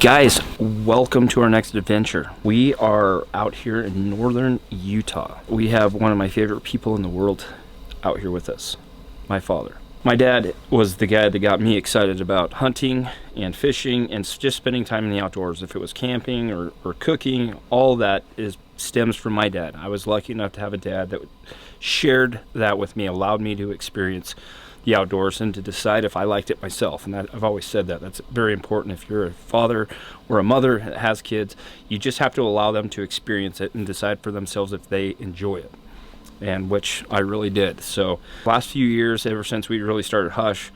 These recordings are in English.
Guys, welcome to our next adventure. We are out here in northern Utah. We have one of my favorite people in the world out here with us, my father. My dad was the guy that got me excited about hunting and fishing and just spending time in the outdoors. If it was camping or cooking, all that stems from my dad. I was lucky enough to have a dad that shared that with me, allowed me to experience the outdoors and to decide if I liked it myself. And I've always said that's very important. If you're a father or a mother that has kids, you just have to allow them to experience it and decide for themselves if they enjoy it, and which I really did. So last few years, ever since we really started Hush,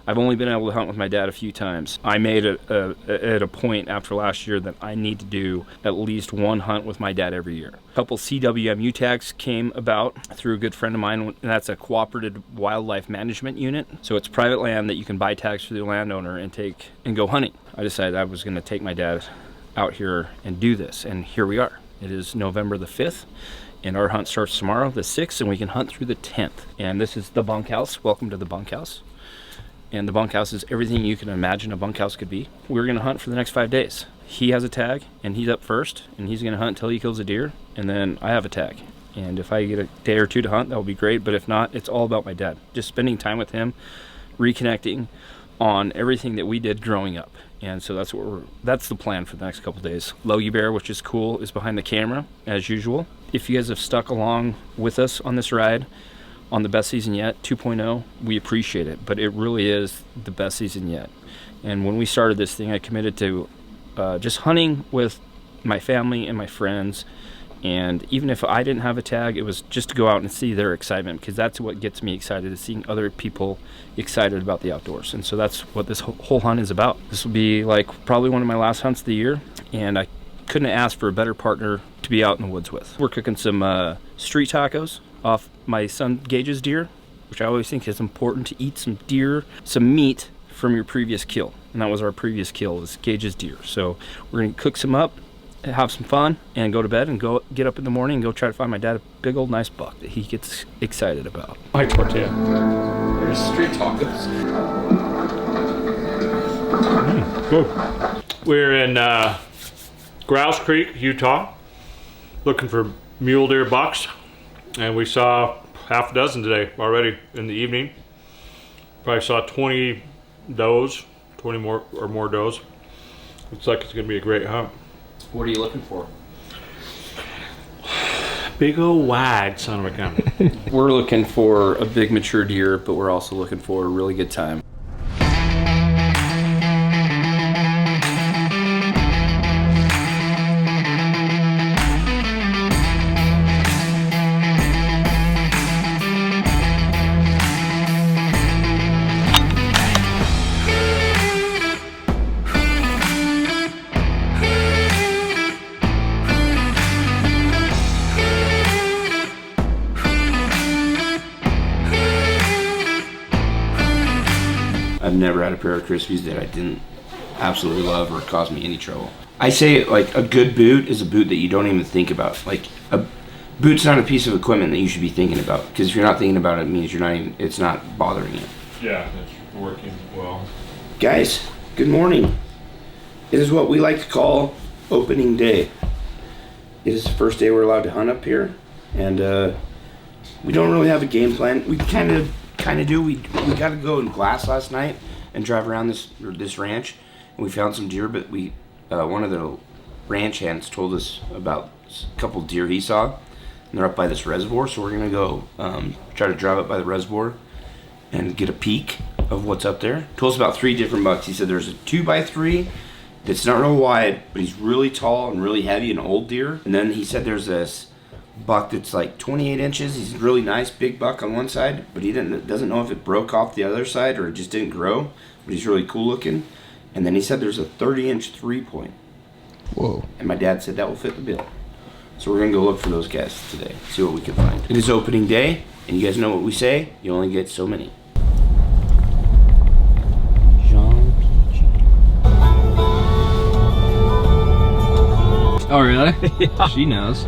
I've only been able to hunt with my dad a few times. I made it at a point after last year that I need to do at least one hunt with my dad every year. A couple CWMU tags came about through a good friend of mine, and that's a cooperative wildlife management unit. So it's private land that you can buy tags for the landowner and take and go hunting. I decided I was gonna take my dad out here and do this, and here we are. It is November the 5th. And our hunt starts tomorrow, the 6th, and we can hunt through the 10th. And this is the bunkhouse. Welcome to the bunkhouse. And the bunkhouse is everything you can imagine a bunkhouse could be. We're gonna hunt for the next 5 days. He has a tag, and he's up first, and he's gonna hunt until he kills a deer, and then I have a tag. And if I get a day or two to hunt, that will be great, but if not, it's all about my dad. Just spending time with him, reconnecting on everything that we did growing up. And so that's the plan for the next couple days. Logie Bear, which is cool, is behind the camera as usual. If you guys have stuck along with us on this ride on the best season yet 2.0, we appreciate it, but it really is the best season yet. And when we started this thing, I committed to just hunting with my family and my friends. And even if I didn't have a tag, it was just to go out and see their excitement, because that's what gets me excited, is seeing other people excited about the outdoors. And so that's what this whole hunt is about. This will be like probably one of my last hunts of the year, and I couldn't ask for a better partner to be out in the woods with. We're cooking some street tacos off my son Gage's deer, which I always think is important, to eat some deer, some meat from your previous kill. And that was our previous kill, was Gage's deer. So we're gonna cook some up, have some fun, and go to bed, and go get up in the morning and go try to find my dad a big old nice buck that he gets excited about. My tortilla. There's street tacos. Good. We're in Grouse Creek, Utah, looking for mule deer bucks, and we saw half a dozen today already in the evening. Probably saw 20 does, 20 more does. Looks like it's gonna be a great hunt. What are you looking for? Big old wide son of a gun. We're looking for a big mature deer, but we're also looking for a really good time. I've never had a pair of Crispies that I didn't absolutely love or cause me any trouble. I say, like, a good boot is a boot that you don't even think about. Like, a boot's not a piece of equipment that you should be thinking about, because if you're not thinking about it, it means it's not bothering you. Yeah, it's working well. Guys, good morning. It is what we like to call opening day. It is the first day we're allowed to hunt up here, and we don't really have a game plan. We kind of do. We got to go in glass last night and drive around this ranch, and we found some deer, but one of the ranch hands told us about a couple deer he saw, and they're up by this reservoir, so we're gonna go try to drive up by the reservoir and get a peek of what's up there. Told us about 3 different bucks. He said there's a 2x3 that's not real wide, but he's really tall and really heavy, an old deer. And then he said there's this buck that's like 28 inches. He's a really nice big buck on one side, but he doesn't know if it broke off the other side or it just didn't grow, but he's really cool looking. And then he said there's a 30-inch 3-point. Whoa. And my dad said that will fit the bill. So we're gonna go look for those guys today, see what we can find. It is opening day, and you guys know what we say, you only get so many. Oh, really? Yeah. She knows.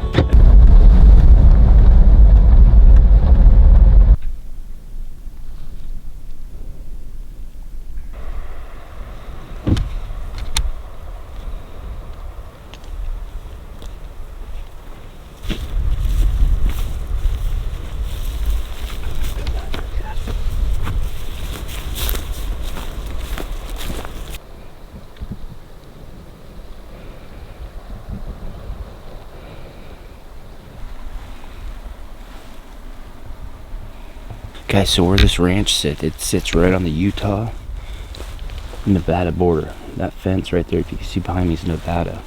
Guys, so where this ranch sits, it sits right on the Utah-Nevada border. That fence right there, if you can see behind me, is Nevada.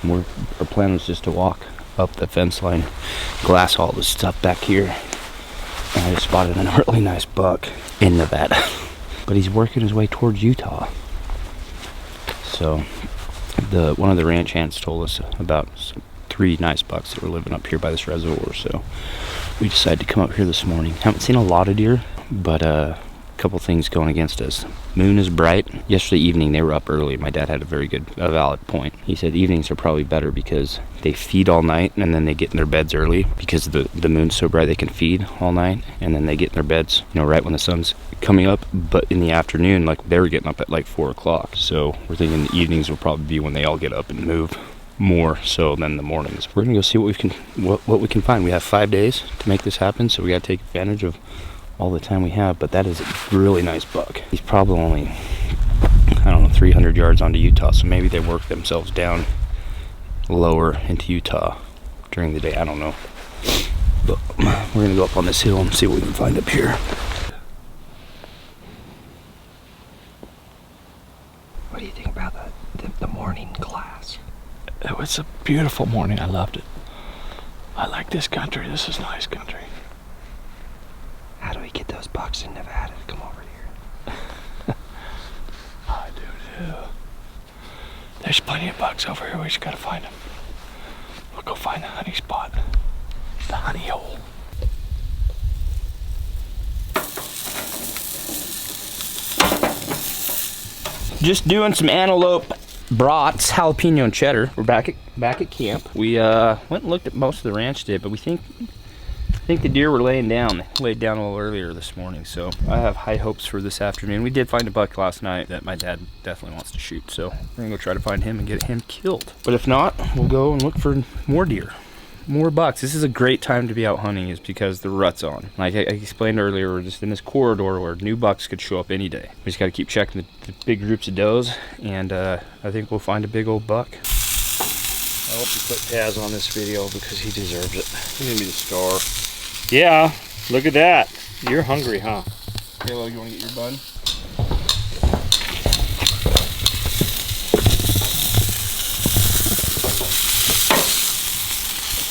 And our plan was just to walk up the fence line, glass all this stuff back here. And I just spotted a really nice buck in Nevada. But he's working his way towards Utah. So one of the ranch hands told us about 3 nice bucks that were living up here by this reservoir, so we decided to come up here this morning. Haven't seen a lot of deer, but a couple things going against us. Moon is bright. Yesterday evening they were up early. My dad had a valid point. He said evenings are probably better because they feed all night and then they get in their beds early because the moon's so bright they can feed all night, and then they get in their beds, you know, right when the sun's coming up. But in the afternoon, like, they were getting up at like 4 o'clock. So we're thinking the evenings will probably be when they all get up and move more so than the mornings. We're gonna go see what we can find. We have 5 days to make this happen, so we gotta take advantage of all the time we have. But that is a really nice buck. He's probably only, I don't know, 300 yards onto Utah, so maybe they work themselves down lower into Utah during the day. I don't know, but we're gonna go up on this hill and see what we can find up here. What do you think about the morning class? It was a beautiful morning. I loved it. I like this country. This is nice country. How do we get those bucks in Nevada to come over here? I do too. There's plenty of bucks over here. We just gotta find them. We'll go find the honey spot. The honey hole. Just doing some antelope brats, jalapeno and cheddar. We're back at camp. We went and looked at most of the ranch today, but we think the deer were laying down. They laid down a little earlier this morning, so I have high hopes for this afternoon. We did find a buck last night that my dad definitely wants to shoot, so we're gonna go try to find him and get him killed. But if not, we'll go and look for more deer, more bucks. This is a great time to be out hunting, is because the rut's on. Like I explained earlier, we're just in this corridor where new bucks could show up any day. We just gotta keep checking the big groups of does, and I think we'll find a big old buck. I hope you put Taz on this video because he deserves it. He's gonna be the star. Yeah, look at that. You're hungry, huh? Halo, you wanna get your bun?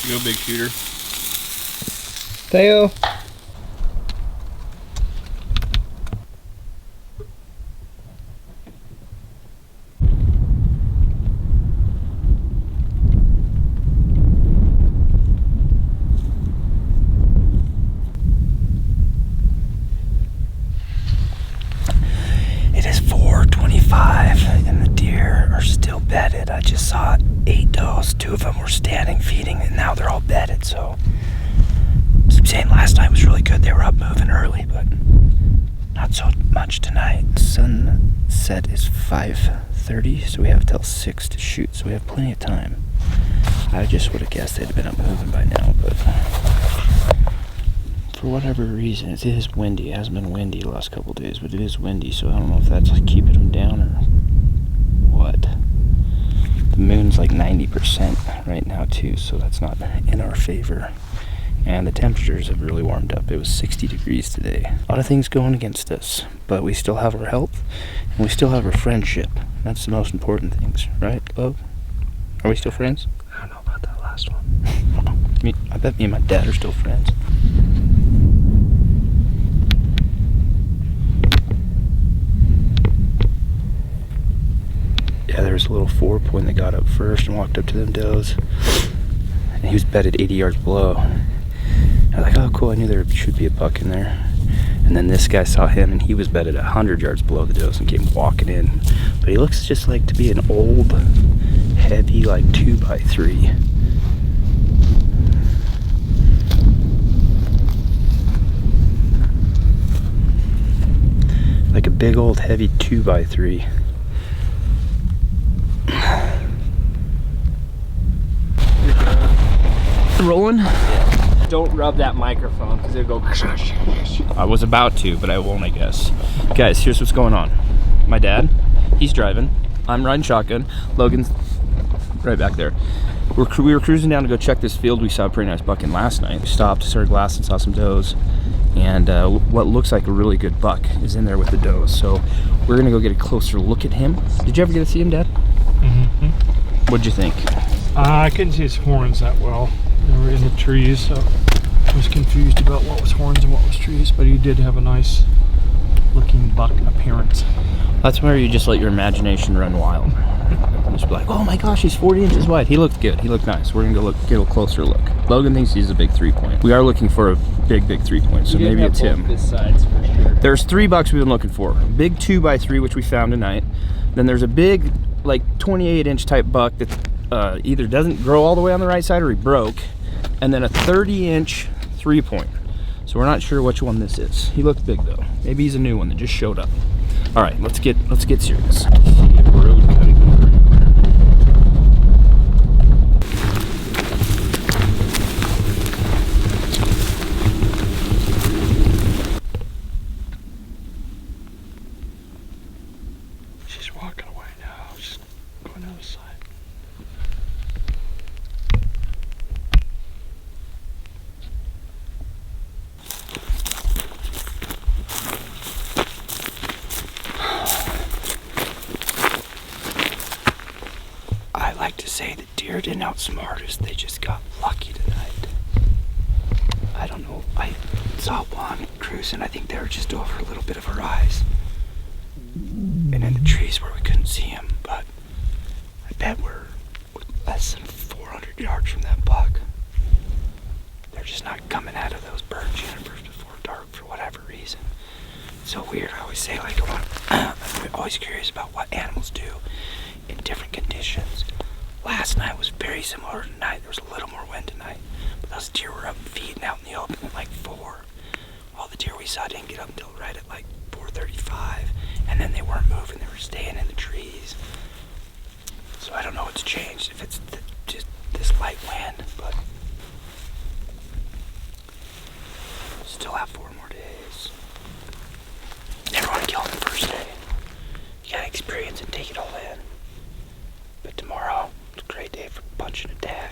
Go, big shooter. Theo. It is 4:25 and the deer are still bedded. I just saw 8 does. 2 of them were standing feeding, and now they're all bedded. So I'm saying last night was really good. They were up moving early, but not so much tonight. Sunset is 5:30, so we have till 6 to shoot, so we have plenty of time. I just would have guessed they'd have been up moving by now, but for whatever reason, it is windy. It hasn't been windy the last couple of days, but it is windy, so I don't know if that's like keeping them down or what. The moon's like 90% right now too, so that's not in our favor. And the temperatures have really warmed up. It was 60 degrees today. A lot of things going against us, but we still have our health and we still have our friendship. That's the most important things, right, love? Are we still friends? I don't know about that last one. I bet me and my dad are still friends. Yeah, there was a little 4-point that got up first and walked up to them does. And he was bedded 80 yards below. I was like, oh cool, I knew there should be a buck in there. And then this guy saw him and he was bedded 100 yards below the does and came walking in. But he looks just like to be an old, heavy, like 2x3. Like a big old heavy 2x3. Rolling? Yeah. Don't rub that microphone because it'll go. I was about to, but I won't, I guess. Guys, here's what's going on. My dad, he's driving. I'm riding shotgun. Logan's right back there. We were cruising down to go check this field we saw a pretty nice buck in last night. We stopped, started glassing, saw some does, and what looks like a really good buck is in there with the does. So we're gonna go get a closer look at him. Did you ever get to see him, Dad? Mm-hmm. What'd you think? I couldn't see his horns that well. They were in the trees, so I was confused about what was horns and what was trees, but he did have a nice looking buck appearance. That's where you just let your imagination run wild. Just be like, oh my gosh, he's 40 inches wide. He looked good. He looked nice. We're gonna go get a closer look. Logan thinks he's a big 3-point. We are looking for a big 3-point, so maybe it's him. There's 3 bucks we've been looking for. A big 2x3, which we found tonight. Then there's a big, like 28-inch type buck that either doesn't grow all the way on the right side or he broke. And then a 30-inch 3-point. So we're not sure which one this is. He looked big though. Maybe he's a new one that just showed up. All right, let's get serious. She's walking away now. She's going to the side. I like to say that deer didn't outsmart us, they just got lucky tonight. I don't know, I saw one cruising, I think they were just over a little bit of a rise. And in the trees where we couldn't see him, but I bet we're less than 400 yards from that buck. They're just not coming out of those bird junipers before dark for whatever reason. It's so weird, I always say like, I'm always curious about what animals do in different conditions. Last night was very similar to tonight. There was a little more wind tonight, but those deer were up feeding out in the open at like 4. All the deer we saw didn't get up until right at like 4:35, and then they weren't moving, they were staying in the trees. So I don't know what's changed, if it's just this light wind, but still have 4 more days. Never want to kill on the first day. You gotta experience and take it all in. But tomorrow, it's a great day for punching a tag.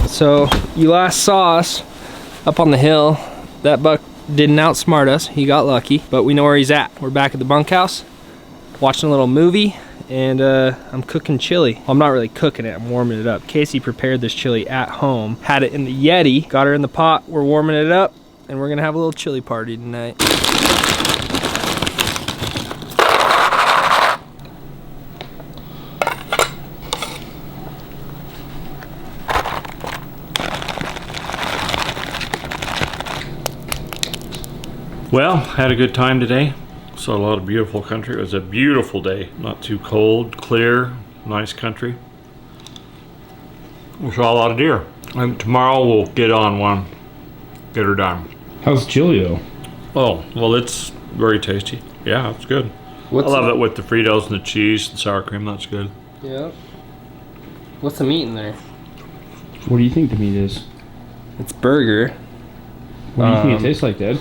So you last saw us up on the hill. That buck didn't outsmart us. He got lucky, but we know where he's at. We're back at the bunkhouse, watching a little movie, and I'm cooking chili. Well, I'm not really cooking it, I'm warming it up. Casey prepared this chili at home, had it in the YETI, got her in the pot, we're warming it up, and we're gonna have a little chili party tonight. Well, had a good time today. Saw a lot of beautiful country. It was a beautiful day. Not too cold, clear, nice country. We saw a lot of deer. And tomorrow we'll get on one. Get her done. How's chili though? Oh, well, it's very tasty. Yeah, it's good. I love it with the Fritos and the cheese and sour cream. That's good. Yeah. What's the meat in there? What do you think the meat is? It's burger. What do you think it tastes like, Dad?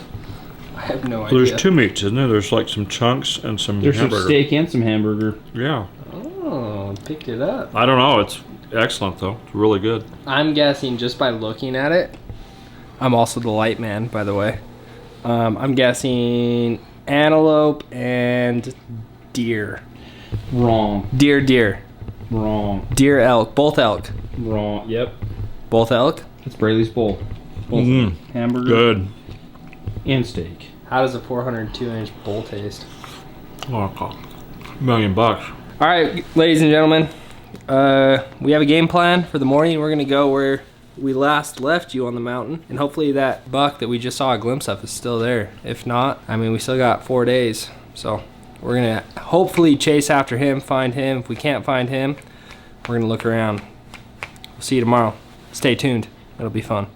I have no idea. There's 2 meats, isn't there? There's like some chunks and some There's hamburger. some steak and some hamburger. Yeah. Oh, picked it up. I don't know. It's excellent, though. It's really good. I'm guessing just by looking at it. I'm also the light man, by the way. I'm guessing antelope and deer. Wrong. Deer. Wrong. Deer, elk. Both elk. Wrong. Yep. Both elk? It's Braley's Bowl. Both hamburger Good. and steak. How does a 402-inch bull taste? Oh, $1 million. All right, ladies and gentlemen. We have a game plan for the morning. We're going to go where we last left you on the mountain. And hopefully that buck that we just saw a glimpse of is still there. If not, I mean, we still got 4 days. So we're going to hopefully chase after him, find him. If we can't find him, we're going to look around. We'll see you tomorrow. Stay tuned. It'll be fun.